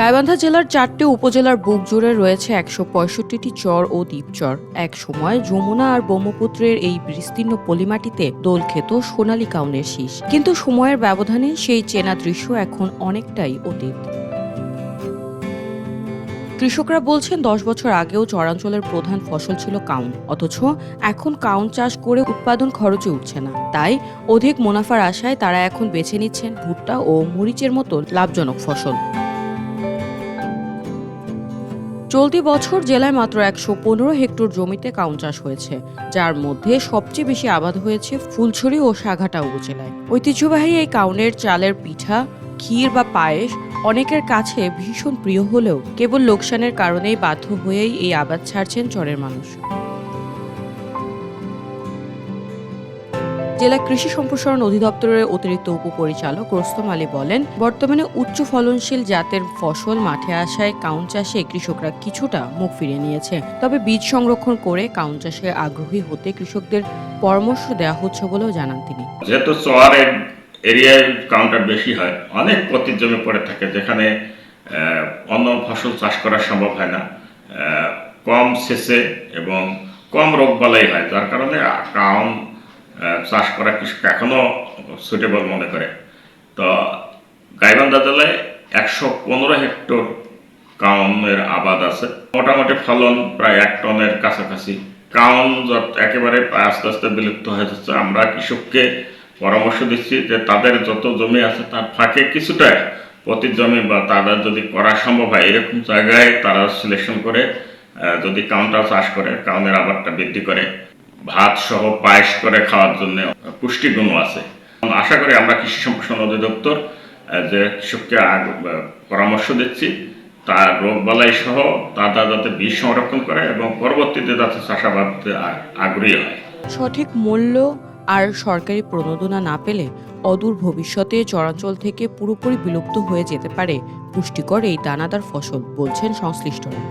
গাইবান্ধা জেলার ৪টি উপজেলার বুক জুড়ে রয়েছে ১৬৫টি চর ও দ্বীপচর। এক সময় যমুনা আর ব্রহ্মপুত্রের এই বিস্তীর্ণ পলিমাটিতে দোল খেত সোনালী কাউনের শীষ, কিন্তু সময়ের ব্যবধানে সেই চেনা দৃশ্য এখন অনেকটাই অতীত। কৃষকরা বলছেন ১০ বছর আগেও চরাঞ্চলের প্রধান ফসল ছিল কাউন, অথচ এখন কাউন চাষ করে উৎপাদন খরচে উঠছে না। তাই অধিক মুনাফার আশায় তারা এখন বেছে নিচ্ছেন ভুট্টা ও মরিচের মতো লাভজনক ফসল। চলতি বছর জেলায় মাত্র ১১৫ হেক্টর জমিতে কাউন চাষ হয়েছে, যার মধ্যে সবচেয়ে বেশি আবাদ হয়েছে ফুলছড়ি ও সাঘাটা উপজেলায়। ঐতিহ্যবাহী এই কাউনের চালের পিঠা, ক্ষীর বা পায়েস অনেকের কাছে ভীষণ প্রিয় হলেও কেবল লোকসানের কারণেই বাধ্য হয়েই এই আবাদ ছাড়ছেন চরের মানুষ। জেলা কৃষি সম্প্রসারণ অধিদপ্তরের অতিরিক্ত উপপরিচালক রোস্তম আলী বলেন, বর্তমানে উচ্চ ফলনশীল জাতের ফসল মাঠে আসায় কাউন চাষে কৃষকরা কিছুটা মুখ ফিরিয়ে নিয়েছে। তবে বীজ সংরক্ষণ করে কাউন চাষে আগ্রহী হতে কৃষকদের পরামর্শ দেওয়া হচ্ছে বলেও জানান তিনি। যেহেতু চরের এরিয়ায় কাউনটা বেশি হয়, অনেক পতিত জমি পড়ে থাকে যেখানে অন্য ফসল চাষ করা সম্ভব হয় না, কম সেচে এবং কম রোগবালাই হয়, যার কারণে কাউন চাষ করা কৃষক এখনো সুটেবল মনে করে। তো গাইবান্ধা জেলায় ১১৫ হেক্টর কাউনের আবাদ আছে। মোটামুটি ফলন প্রায় ১ টনের কাছাকাছি। কাউন একেবারে আস্তে আস্তে বিলুপ্ত হয়ে যাচ্ছে। আমরা কৃষককে পরামর্শ দিচ্ছি যে তাদের যত জমি আছে তার ফাঁকে কিছুটা পতিত জমি বা তাদের যদি করা সম্ভব হয় এরকম জায়গায় তারা সিলেকশন করে যদি কাউনটা চাষ করে, কাউনের আবাদটা বৃদ্ধি করে ভাত সহ পায়েস করে খাওয়ার জন্য পুষ্টিগুণও আছে। আশা করি আমরা কৃষি সম্প্রসারণ অধিদপ্তর যে কৃষককে পরামর্শ দিচ্ছি তার রোগবালাই সহ তারা যাতে বীজ সংরক্ষণ করে এবং পরবর্তীতে যাতে চাষাবাদে আগ্রহী হয়। সঠিক মূল্য আর সরকারি প্রণোদনা না পেলে অদূর ভবিষ্যতে চরাঞ্চল থেকে পুরোপুরি বিলুপ্ত হয়ে যেতে পারে পুষ্টিকর এই দানাদার ফসল, বলছেন সংশ্লিষ্টরা।